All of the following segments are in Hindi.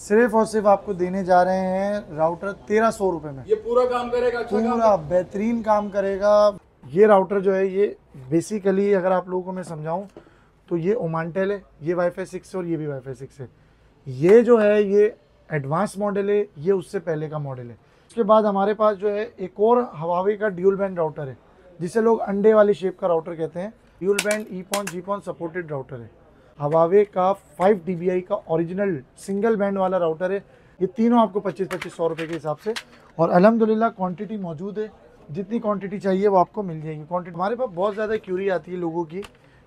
सिर्फ और सिर्फ आपको देने जा रहे हैं राउटर 1300 रुपये में। ये पूरा काम करेगा, अच्छा पूरा बेहतरीन काम करेगा। ये राउटर जो है ये बेसिकली अगर आप लोगों को मैं समझाऊं तो ये ओमांटेल है, ये वाईफाई 6 है और ये भी वाईफाई 6 है। ये जो है ये एडवांस मॉडल है, ये उससे पहले का मॉडल है। उसके बाद हमारे पास जो है एक और हवावे का ड्यूल बैंड राउटर है, जिसे लोग अंडे वाली शेप का राउटर कहते हैं। ड्यूल बैंड ईपॉन जीपॉन सपोर्टेड राउटर है। हवावे का 5 dBi का ओरिजिनल सिंगल बैंड वाला राउटर है। ये तीनों आपको 25-2500 रुपये के हिसाब से, और अल्हम्दुलिल्लाह क्वांटिटी मौजूद है। जितनी क्वांटिटी चाहिए वो आपको मिल जाएगी। क्वांटिटी हमारे पास बहुत ज़्यादा क्यूरी आती है लोगों की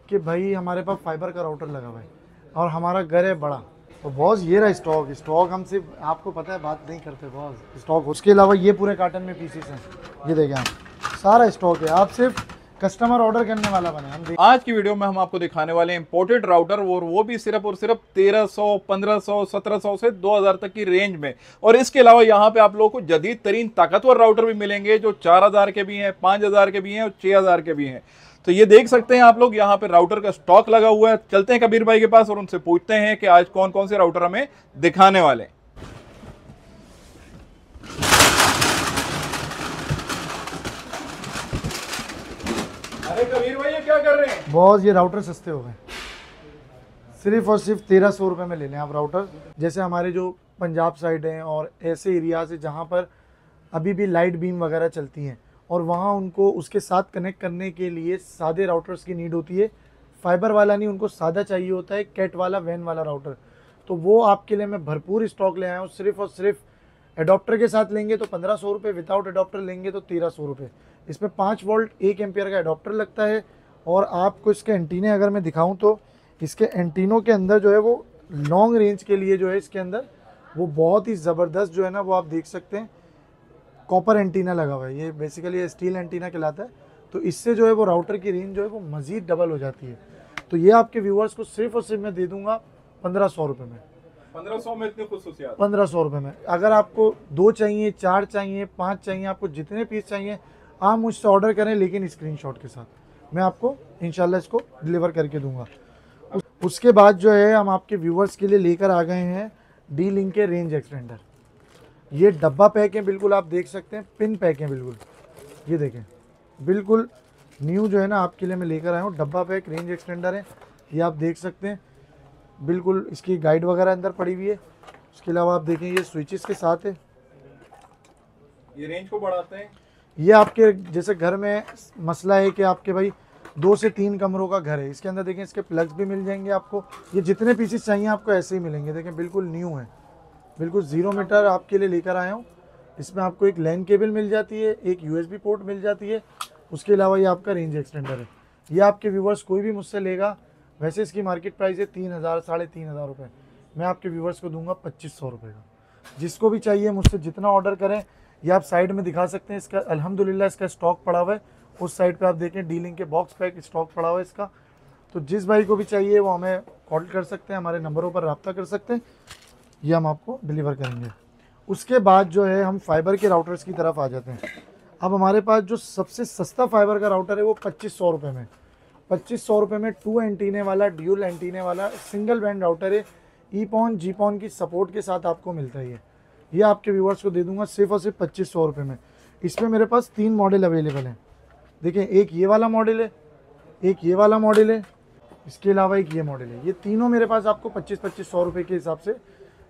कि भाई हमारे पास फाइबर का राउटर लगा हुआ है और हमारा घर है बड़ा, तो बॉस ये रहा स्टॉक हम सिर्फ आपको पता है बात नहीं करते बॉस, स्टॉक। उसके अलावा ये पूरे कार्टन में पीसीस हैं, ये देखें आप, सारा स्टॉक है। आप सिर्फ कस्टमर ऑर्डर करने वाला बने। हम आज की वीडियो में हम आपको दिखाने वाले हैं इंपोर्टेड राउटर, और वो भी सिर्फ और सिर्फ 1300, 1500, 1700 से 2000 तक की रेंज में। और इसके अलावा यहाँ पे आप लोगों को जदीद तरीन ताकतवर राउटर भी मिलेंगे जो 4000 के भी हैं, 5000 के भी हैं और 6000 के भी हैं। तो ये देख सकते हैं आप लोग, यहाँ पे राउटर का स्टॉक लगा हुआ है। चलते हैं कबीर भाई के पास और उनसे पूछते हैं कि आज कौन कौन से राउटर हमें दिखाने वाले हैं। अरे कबीर भाई ये क्या कर रहे हैं? बहुत ये राउटर सस्ते हो गए, सिर्फ और सिर्फ 1300 रुपये में ले लें आप राउटर। जैसे हमारे जो पंजाब साइड हैं और ऐसे एरियाज है जहाँ पर अभी भी लाइट बीम वगैरह चलती हैं और वहाँ उनको उसके साथ कनेक्ट करने के लिए सादे राउटर्स की नीड होती है। फाइबर वाला नहीं, उनको सादा चाहिए होता है, कैट वाला वैन वाला राउटर। तो वो आपके लिए मैं भरपूर स्टॉक ले आया हूँ। सिर्फ और सिर्फ एडॉप्टर के साथ लेंगे तो 1500 रुपये, विदाउट एडॉप्टर लेंगे तो 1300 रुपये। इसमें 5 वोल्ट 1 एम्पियर का एडॉप्टर लगता है। और आपको इसके एंटीने अगर मैं दिखाऊं तो इसके एंटीनों के अंदर जो है वो लॉन्ग रेंज के लिए जो है इसके अंदर वो बहुत ही ज़बरदस्त जो है ना वो आप देख सकते हैं कॉपर एंटीना लगा हुआ है। ये बेसिकली स्टील एंटीना कहलाता है। तो इससे जो है वो राउटर की रेंज जो है वो मज़ीद डबल हो जाती है। तो ये आपके व्यूअर्स को सिर्फ और सिर्फ मैं दे दूंगा 1500 रुपये में। 1500 में इतनी खुशूसियात? 1500 रुपये में। अगर आपको 2 चाहिए, 4 चाहिए, 5 चाहिए, आपको जितने पीस चाहिए आप मुझसे ऑर्डर करें, लेकिन स्क्रीनशॉट के साथ मैं आपको इंशाल्लाह इसको डिलीवर करके दूंगा। उसके बाद जो है हम आपके व्यूवर्स के लिए लेकर आ गए हैं D-Link के रेंज एक्सटेंडर। ये डब्बा पैक है, बिल्कुल आप देख सकते हैं, पिन पैक है बिल्कुल। ये देखें बिल्कुल न्यू जो है ना आपके लिए मैं लेकर आया हूँ। डब्बा पैक रेंज एक्सटेंडर है, ये आप देख सकते हैं। बिल्कुल इसकी गाइड वगैरह अंदर पड़ी हुई है। उसके अलावा आप देखें ये स्विचेस के साथ है, ये रेंज को बढ़ाते हैं। ये आपके जैसे घर में मसला है कि आपके भाई 2 से 3 कमरों का घर है, इसके अंदर देखें इसके प्लग्स भी मिल जाएंगे आपको। ये जितने पीसेस चाहिए आपको ऐसे ही मिलेंगे। देखें बिल्कुल न्यू है, बिल्कुल 0 मीटर आपके लिए लेकर आया हूँ। इसमें आपको एक लैन केबल मिल जाती है, एक USB पोर्ट मिल जाती है। उसके अलावा ये आपका रेंज एक्सटेंडर है। ये आपके व्यूवर्स कोई भी मुझसे लेगा, वैसे इसकी मार्केट प्राइस है 3000, 3500 रुपये। मैं आपके व्यूवर्स को दूंगा 2500 रुपये का। जिसको भी चाहिए मुझसे जितना ऑर्डर करें। ये आप साइड में दिखा सकते हैं, इसका अल्हम्दुलिल्लाह इसका स्टॉक पड़ा हुआ है। उस साइड पे आप देखें D-Link के बॉक्स पैक स्टॉक पड़ा हुआ है इसका। तो जिस भाई को भी चाहिए वो हमें कॉल कर सकते हैं, हमारे नंबरों पर रब्ता कर सकते हैं, ये हम आपको डिलीवर करेंगे। उसके बाद जो है हम फाइबर के राउटर्स की तरफ आ जाते हैं। अब हमारे पास जो सबसे सस्ता फाइबर का राउटर है वो 2500 रुपये में। 2500 रुपये में 2 एंटीने वाला, ड्यूल एंटीने वाला सिंगल बैंड राउटर है। ईपॉन जीपॉन की सपोर्ट के साथ आपको मिलता है। ये आपके व्यूवर्स को दे दूंगा सिर्फ और सिर्फ 2500 रुपये में। इसमें मेरे पास 3 मॉडल अवेलेबल हैं। देखें एक ये वाला मॉडल है, एक ये वाला मॉडल है, इसके अलावा एक ये मॉडल है। ये तीनों मेरे पास आपको 2500 रुपये के हिसाब से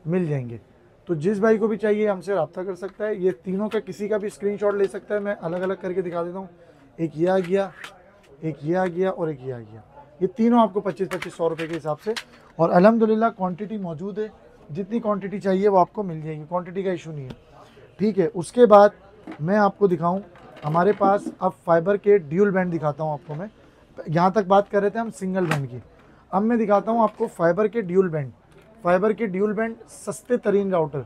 मिल जाएंगे। तो जिस भाई को भी चाहिए हमसे रब्ता कर सकता है। ये तीनों का किसी का भी स्क्रीनशॉट ले सकता है, मैं अलग अलग करके दिखा देता हूँ। एक ये आ गया, एक ये आ गया और एक ये आ गया। ये तीनों आपको 2500 रुपये के हिसाब से, और अल्हम्दुलिल्लाह क्वांटिटी मौजूद है। जितनी क्वांटिटी चाहिए वो आपको मिल जाएगी, क्वांटिटी का इशू नहीं है, ठीक है। उसके बाद मैं आपको दिखाऊं हमारे पास अब फाइबर के ड्यूल बैंड दिखाता हूं आपको। मैं यहाँ तक बात कर रहे थे हम सिंगल बैंड की, अब मैं दिखाता हूं आपको फाइबर के ड्यूल बैंड। फाइबर के ड्यूल बैंड सस्ते तरीन राउटर,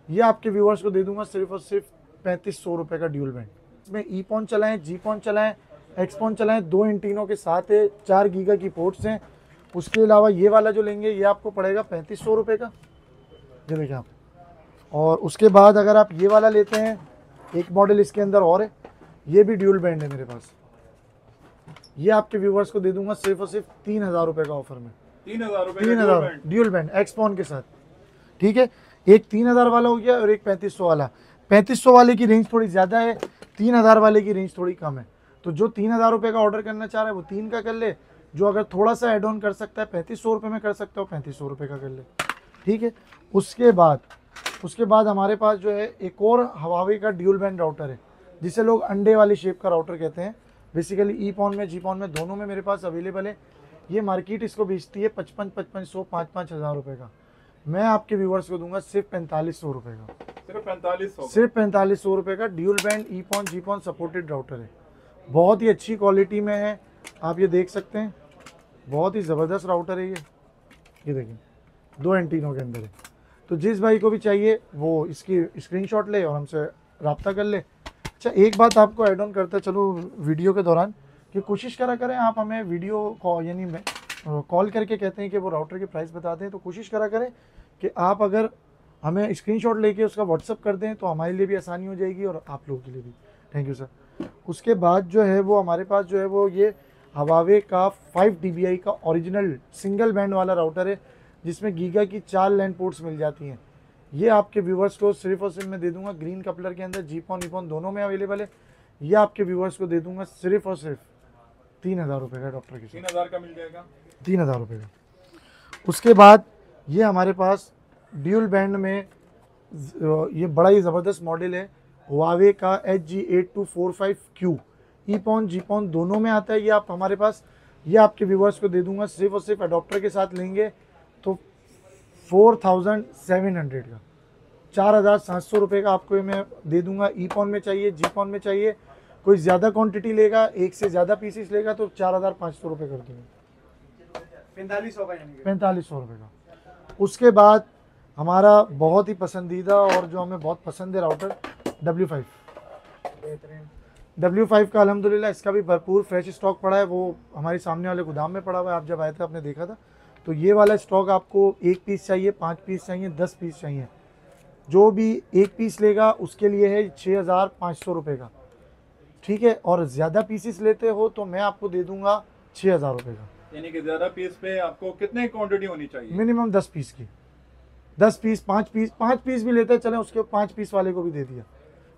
ये आपके व्यूवर्स को दे दूंगा सिर्फ और सिर्फ 3500 रुपये का ड्यूल बैंड। इसमें ईपॉन चलाएँ, जीपॉन चलाएँ, एक्सपॉन चलाएँ, 2 एंटीनों के साथ है, 4 गीगा की पोर्ट्स हैं। उसके अलावा ये वाला जो लेंगे ये आपको पड़ेगा 3500 रुपये का, ये देखिए आप। और उसके बाद अगर आप ये वाला लेते हैं, एक मॉडल इसके अंदर और है, ये भी ड्यूल बैंड है मेरे पास। ये आपके व्यूवर्स को दे दूंगा सिर्फ और सिर्फ 3000 रुपये का ऑफर में। 3000 रुपये 3000 ड्यूल बैंड एक्सपॉन के साथ, ठीक है। एक 3000 वाला हो गया और एक 3500 वाला। 3500 वाले की रेंज थोड़ी ज़्यादा है, 3000 वाले की रेंज थोड़ी कम है। तो जो 3000 रुपये का ऑर्डर करना चाह रहा है वो 3 का कर ले, जो अगर थोड़ा सा एड ऑन कर सकता है 3500 रुपये में कर सकता हो 3500 रुपये का कर ले, ठीक है। उसके बाद हमारे पास जो है एक और हवावे का ड्यूल बैंड राउटर है, जिसे लोग अंडे वाली शेप का राउटर कहते हैं। बेसिकली ईपॉन में जीपॉन में दोनों में मेरे पास अवेलेबल है। ये मार्केट इसको बेचती है 5500 5-5 हज़ार रुपये का। मैं आपके व्यूवर्स को दूंगा सिर्फ 4500 रुपये का। सिर्फ 4500 रुपये का ड्यूल बैंड ईपॉन जीपॉन सपोर्टेड राउटर है। बहुत ही अच्छी क्वालिटी में है, आप ये देख सकते हैं, बहुत ही ज़बरदस्त राउटर है ये देखिए 2 एंटीनों के अंदर है। तो जिस भाई को भी चाहिए वो इसकी स्क्रीनशॉट ले और हमसे रब्ता कर ले। अच्छा, एक बात आपको ऐड ऑन करता चलो वीडियो के दौरान कि कोशिश करा करें आप हमें वीडियो कॉल यानी कॉल करके कहते हैं कि वो राउटर की प्राइस बता दें, तो कोशिश करा करें कि आप अगर हमें स्क्रीनशॉट लेके उसका व्हाट्सअप कर दें तो हमारे लिए भी आसानी हो जाएगी और आप लोगों के लिए भी। Thank you sir. उसके बाद जो है वो हमारे पास जो है वो ये हवावे का 5 dBi का ओरिजिनल सिंगल बैंड वाला राउटर है, जिसमें गीगा की 4 लैंड पोर्ट्स मिल जाती हैं। ये आपके व्यूवर्स को सिर्फ और सिर्फ मैं दे दूंगा ग्रीन कपलर के अंदर, जीपॉन ईपॉन दोनों में अवेलेबल है। ये आपके व्यूवर्स को दे दूंगा सिर्फ और सिर्फ 3000 रुपये का डॉक्टर के 3000 का मिल जाएगा, 3000 रुपये का। उसके बाद ये हमारे पास ड्यूल बैंड में ये बड़ा ही ज़बरदस्त मॉडल है हुआवे का HG8245Q। ईपॉन जीपॉन दोनों में आता है ये आप हमारे पास। ये आपके व्यूवर्स को दे दूंगा सिर्फ और सिर्फ अडॉप्टर के साथ लेंगे तो 4700 का, 4700 रुपये का आपको मैं दे दूंगा। ईपॉन में चाहिए जीपॉन में चाहिए, कोई ज़्यादा क्वांटिटी लेगा, एक से ज़्यादा पीसीस लेगा तो 4500 रुपये कर दूँगा, 4500 रुपये का। उसके बाद हमारा बहुत ही पसंदीदा और जो हमें बहुत पसंद है राउटर W5। W5 का अल्हम्दुलिल्लाह इसका भी भरपूर फ्रेश स्टॉक पड़ा है, वो हमारे सामने वाले गोदाम में पड़ा हुआ है। आप जब आए थे आपने देखा था। तो ये वाला स्टॉक आपको 1 पीस चाहिए, 5 पीस चाहिए, 10 पीस चाहिए, जो भी 1 पीस लेगा उसके लिए है 6500 रुपये का, ठीक है। और ज़्यादा पीसीस लेते हो तो मैं आपको दे दूंगा 6000 रुपये का। यानी कि ज़्यादा पीस पे आपको कितने क्वांटिटी होनी चाहिए? मिनिमम 10 पीस की, 10 पीस 5 पीस भी लेते चले, उसके 5 पीस वाले को भी दे दिया,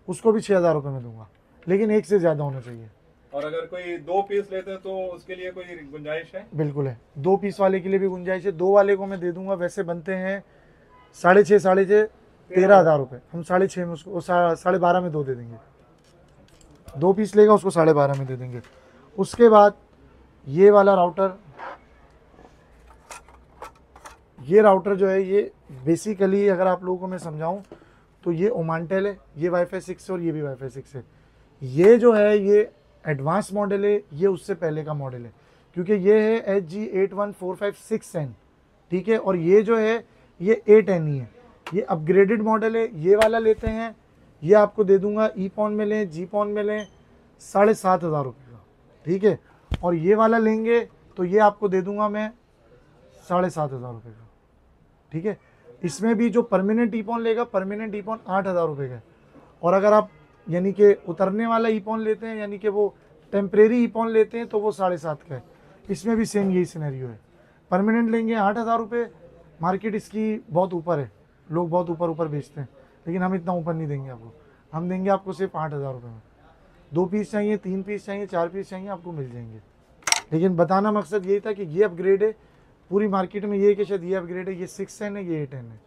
उसको भी 6000 रुपये में दूंगा, लेकिन एक से ज़्यादा होना चाहिए। और अगर कोई 2 पीस लेते हैं तो उसके लिए कोई गुंजाइश है? बिल्कुल है, 2 पीस वाले के लिए भी गुंजाइश है। 2 वाले को मैं दे दूंगा, वैसे बनते हैं 6.5 13,000 रुपये, हम 6.5 में उसको 12.5 में 2 दे देंगे। 2 पीस लेगा उसको 12.5 में दे देंगे। उसके बाद ये वाला राउटर, ये राउटर जो है ये बेसिकली अगर आप लोगों को मैं समझाऊं तो ये ओमांटेल है, ये वाईफाई 6 और ये भी वाईफाई 6 है। ये जो है ये एडवांस मॉडल है, ये उससे पहले का मॉडल है क्योंकि ये है HG81456N, ठीक है। और ये जो है ये 8N ही है, ये अपग्रेडेड मॉडल है। ये वाला लेते हैं, ये आपको दे दूंगा ईपॉन में लें जीपॉन में लें 7500 रुपये का, ठीक है। और ये वाला लेंगे तो ये आपको दे दूंगा मैं 7500 रुपये का, ठीक है। इसमें भी जो परमानेंट ईपॉन लेगा, परमानेंट ईपॉन 8000 रुपये का है। और अगर आप यानी कि उतरने वाला ईपॉन लेते हैं, यानी कि वो टेम्परेरी ईपॉन लेते हैं तो वो 7.5 का है। इसमें भी सेम यही सिनेरियो है। परमानेंट लेंगे 8000 रुपये, मार्केट इसकी बहुत ऊपर है, लोग बहुत ऊपर बेचते हैं, लेकिन हम इतना ऊपर नहीं देंगे आपको, हम देंगे आपको सिर्फ 8000 रुपये में। 2 पीस चाहिए, 3 पीस चाहिए, 4 पीस चाहिए, आपको मिल जाएंगे। लेकिन बताना मकसद यही था कि ये अपग्रेड है, पूरी मार्केट में ये है कि शायद ये अपग्रेड है, ये 6N है, ये 8N है।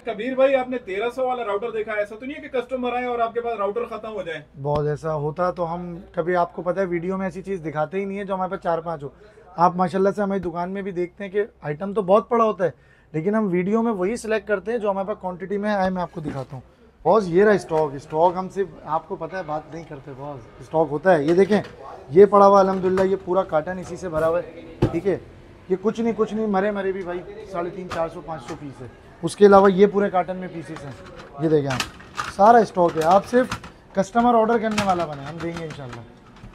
कबीर भाई आपने 1300 वाला राउटर देखा, ऐसा तो नहीं है कि कस्टमर आए और आपके पास राउटर खत्म हो जाए? बहुत ऐसा होता तो हम कभी, आपको पता है वीडियो में ऐसी चीज़ दिखाते ही नहीं है जो हमारे पास 4-5 हो। आप माशाल्लाह से हमारी दुकान में भी देखते हैं कि आइटम तो बहुत पड़ा होता है, लेकिन हम वीडियो में वही सिलेक्ट करते हैं जो हमारे पास क्वांटिटी में आए। मैं आपको दिखाता हूँ बॉस, ये रहा स्टॉक हम सिर्फ आपको पता है बात नहीं करते बॉस, स्टॉक होता है। ये देखें, ये पड़ा हुआ अल्हम्दुलिल्लाह, ये पूरा कार्टन इसी से भरा हुआ है, ठीक है। ये कुछ नहीं मरे भी भाई 350, 400, 500 पीस है। उसके अलावा ये पूरे कार्टन में पीसेस हैं, ये देखें आप, सारा स्टॉक है। आप सिर्फ कस्टमर ऑर्डर करने वाला बने, हम देंगे इंशाल्लाह,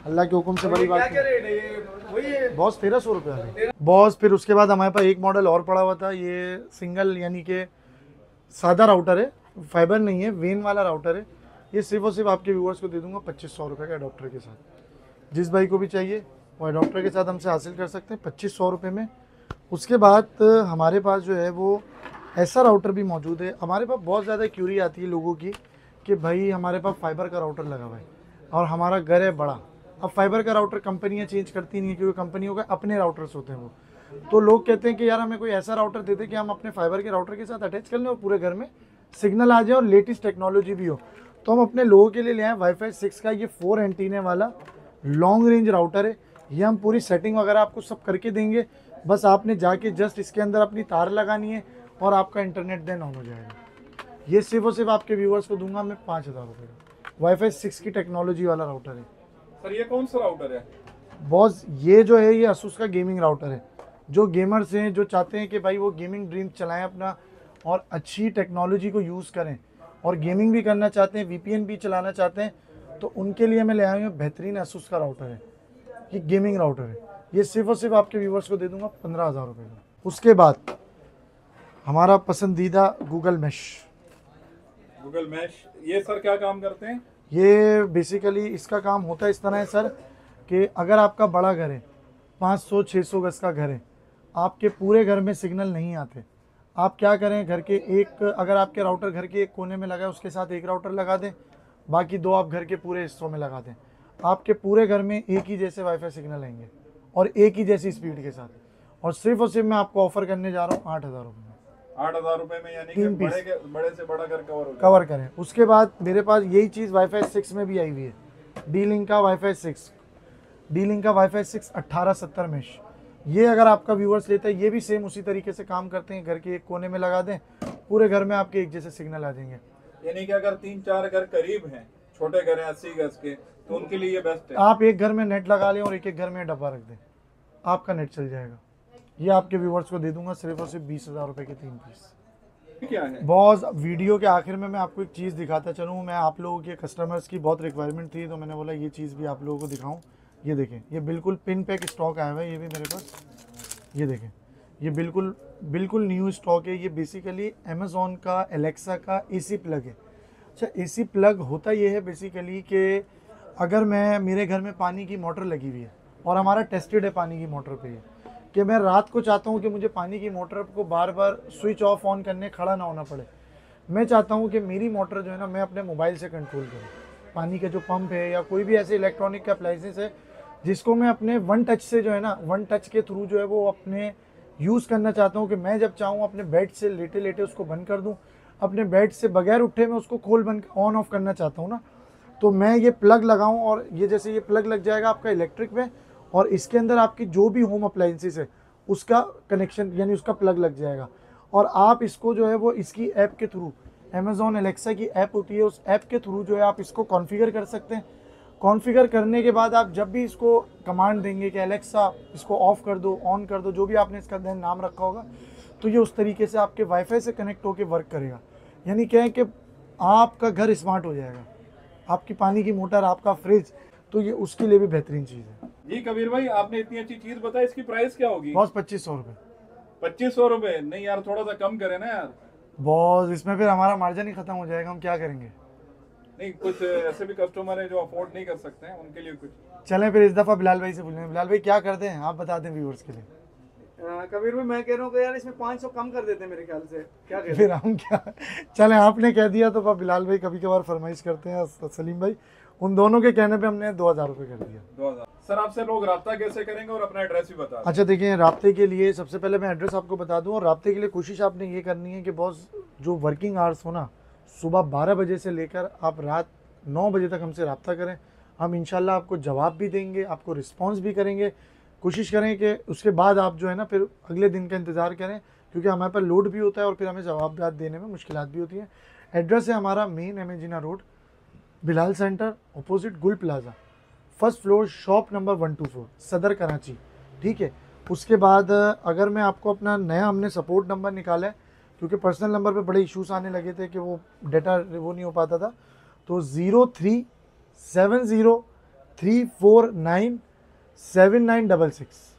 अल्लाह के हुक्म से। बड़ी बात है बॉस, 1300 रुपये बॉस। फिर उसके बाद हमारे पास एक मॉडल और पड़ा हुआ था, ये सिंगल यानी कि सादा राउटर है, फाइबर नहीं है, वेन वाला राउटर है। ये सिर्फ और सिर्फ आपके व्यूअर्स को दे दूंगा 2500 रुपये का एडॉप्टर के साथ। जिस भाई को भी चाहिए वो एडॉप्टर के साथ हमसे हासिल कर सकते हैं 2500 रुपये में। उसके बाद हमारे पास जो है वो ऐसा राउटर भी मौजूद है। हमारे पास बहुत ज़्यादा क्यूरी आती है लोगों की कि भाई हमारे पास फाइबर का राउटर लगा हुआ है और हमारा घर है बड़ा। अब फाइबर का राउटर कंपनियां चेंज करती नहीं है क्योंकि कंपनियों के अपने राउटर्स होते हैं वो। तो लोग कहते हैं कि यार हमें कोई ऐसा राउटर दे दे कि हम अपने फाइबर के राउटर के साथ अटैच कर लें और पूरे घर में सिग्नल आ जाए और लेटेस्ट टेक्नोलॉजी भी हो। तो हम अपने लोगों के लिए ले आए वाईफाई 6 का ये 4 एंटीने वाला लॉन्ग रेंज राउटर है। ये हम पूरी सेटिंग वगैरह आपको सब करके देंगे, बस आपने जाके जस्ट इसके अंदर अपनी तार लगानी है और आपका इंटरनेट देन ऑन हो जाएगा। ये सिर्फ और सिर्फ आपके व्यूअर्स को दूंगा मैं 5,000 रुपये का वाईफाई 6 की टेक्नोलॉजी वाला राउटर है। सर ये कौन सा राउटर है? बॉस ये जो है ये asus का गेमिंग राउटर है। जो गेमर्स हैं जो चाहते हैं कि भाई वो गेमिंग ड्रीम चलाएं अपना और अच्छी टेक्नोलॉजी को यूज़ करें और गेमिंग भी करना चाहते हैं, VPN भी चलाना चाहते हैं, तो उनके लिए मैं ले आया हूँ बेहतरीन asus का राउटर है। ये गेमिंग राउटर है। ये सिर्फ और सिर्फ आपके व्यूवर्स को दे दूंगा 15,000 रुपये का। उसके बाद हमारा पसंदीदा गूगल मैश। गूगल मैश ये सर क्या काम करते हैं? ये बेसिकली इसका काम होता है इस तरह है सर कि अगर आपका बड़ा घर है, 500-600 गज का घर है, आपके पूरे घर में सिग्नल नहीं आते, आप क्या करें, घर के एक अगर आपके राउटर घर के एक कोने में लगा है उसके साथ एक राउटर लगा दें, बाकी 2 आप घर के पूरे हिस्सों में लगा दें। आपके पूरे घर में एक ही जैसे वाईफाई सिग्नल आएंगे और एक ही जैसी स्पीड के साथ। और सिर्फ मैं आपको ऑफर करने जा रहा हूँ 8,000 रुपये में। 8,000 रुपए में, यानी कि बड़े से बड़ा घर कवर करें। उसके बाद मेरे पास यही चीज़ वाईफाई 6 में भी आई हुई है। D-Link का वाईफाई 6, D-Link का वाईफाई 6 1870 मेश। ये अगर आपका व्यूअर्स लेता है, ये भी सेम उसी तरीके से काम करते हैं। घर के एक कोने में लगा दें, पूरे घर में आपके एक जैसे सिग्नल आ जाएंगे। यानी कि अगर 3-4 घर करीब हैं, छोटे घर हैं 80 गज के, तो उनके लिए ये बेस्ट है। आप एक घर में नेट लगा लें और एक एक घर में डब्बा रख दें, आपका नेट चल जाएगा। ये आपके व्यूअर्स को दे दूंगा सिर्फ और सिर्फ 20,000 रुपये के 3 पीस। क्या है बॉस, वीडियो के आखिर में मैं आपको एक चीज़ दिखाता चलूँ। मैं आप लोगों के कस्टमर्स की बहुत रिक्वायरमेंट थी तो मैंने बोला ये चीज़ भी आप लोगों को दिखाऊं। ये देखें, ये बिल्कुल पिन पैक स्टॉक आया हुआ है। ये भी मेरे पास, ये देखें, ये बिल्कुल न्यू स्टॉक है। ये बेसिकली अमेज़ॉन का एलेक्सा का AC प्लग है। अच्छा, AC प्लग होता ये है बेसिकली कि अगर मेरे घर में पानी की मोटर लगी हुई है और हमारा टेस्टेड है पानी की मोटर पे है कि मैं रात को चाहता हूँ कि मुझे पानी की मोटर को बार बार स्विच ऑफ ऑन करने खड़ा ना होना पड़े। मैं चाहता हूँ कि मेरी मोटर जो है ना मैं अपने मोबाइल से कंट्रोल करूँ। पानी का जो पंप है या कोई भी ऐसे इलेक्ट्रॉनिक का अप्लाइंसेस है जिसको मैं अपने वन टच से जो है ना, वन टच के थ्रू जो है वो अपने यूज़ करना चाहता हूँ कि मैं जब चाहूँ अपने बेड से लेटे लेटे उसको बंद कर दूँ, अपने बेड से बगैर उठे मैं उसको खोल बंद ऑन ऑफ करना चाहता हूँ ना, तो मैं ये प्लग लगाऊँ और ये जैसे ये प्लग लग जाएगा आपका इलेक्ट्रिक में और इसके अंदर आपकी जो भी होम अप्लाइंसेस है उसका कनेक्शन यानी उसका प्लग लग जाएगा और आप इसको जो है वो इसकी ऐप के थ्रू, अमेज़ॉन एलेक्सा की ऐप होती है, उस ऐप के थ्रू जो है आप इसको कॉन्फ़िगर कर सकते हैं। कॉन्फ़िगर करने के बाद आप जब भी इसको कमांड देंगे कि एलेक्सा इसको ऑफ़ कर दो, ऑन कर दो, जो भी आपने इसका नाम रखा होगा, तो ये उस तरीके से आपके वाईफाई से कनेक्ट होकर वर्क करेगा। यानी क्या है कि आपका घर स्मार्ट हो जाएगा, आपकी पानी की मोटर, आपका फ्रिज, तो ये उसके लिए भी बेहतरीन चीज़ है। जी कबीर भाई, आपने इतनी अच्छी चीज बताई, इसकी प्राइस क्या होगी? बॉस 2500 रुपये। 2500 रुपए? नहीं यार, थोड़ा सा कम करें ना यार। बॉस इसमें फिर हमारा मार्जिन ही खत्म हो जाएगा, हम क्या करेंगे। नहीं, कुछ ऐसे भी कस्टमर हैं जो अफोर्ड नहीं कर सकते हैं, उनके लिए कुछ चलें फिर इस दफ़ा बिलाल भाई से बोलें। बिलाल भाई क्या करते हैं आप बता दें व्यूअर्स के लिए। कबीर भाई मैं कह रहा हूँ कि यार इसमें 500 कम कर देते हैं मेरे ख्याल से, क्या कहते हैं? फिर हम क्या, चलें आपने कह दिया तो अब बिलाल भाई कभी कभार फरमाइश करते हैं, सलीम भाई, उन दोनों के कहने पे हमने 2,000 रुपये कर दिया। 2000। सर आपसे लोग राब्ता कैसे करेंगे और अपना एड्रेस भी बता दें। अच्छा देखिए, राब्ते के लिए सबसे पहले मैं एड्रेस आपको बता दूं और राब्ते के लिए कोशिश आपने ये करनी है कि बॉस जो वर्किंग आवर्स हो ना, सुबह 12 बजे से लेकर आप रात 9 बजे तक हमसे रब्ता करें। हम इंशाल्लाह आपको जवाब भी देंगे, आपको रिस्पॉन्स भी करेंगे। कोशिश करें कि उसके बाद आप जो है ना फिर अगले दिन का इंतज़ार करें, क्योंकि हमारे पास लोड भी होता है और फिर हमें जवाब देने में मुश्किलात भी होती हैं। एड्रेस है हमारा मेन एमेजिना road, Bilal centre, opposite Gul plaza, first floor, shop number 124, Saddar Karachi. ठीक है। उसके बाद अगर मैं आपको अपना नया हमने सपोर्ट नंबर निकाला है, क्योंकि पर्सनल नंबर पे बड़े इश्यूज आने लगे थे कि वो डेटा वो नहीं हो पाता था, तो 037034979666।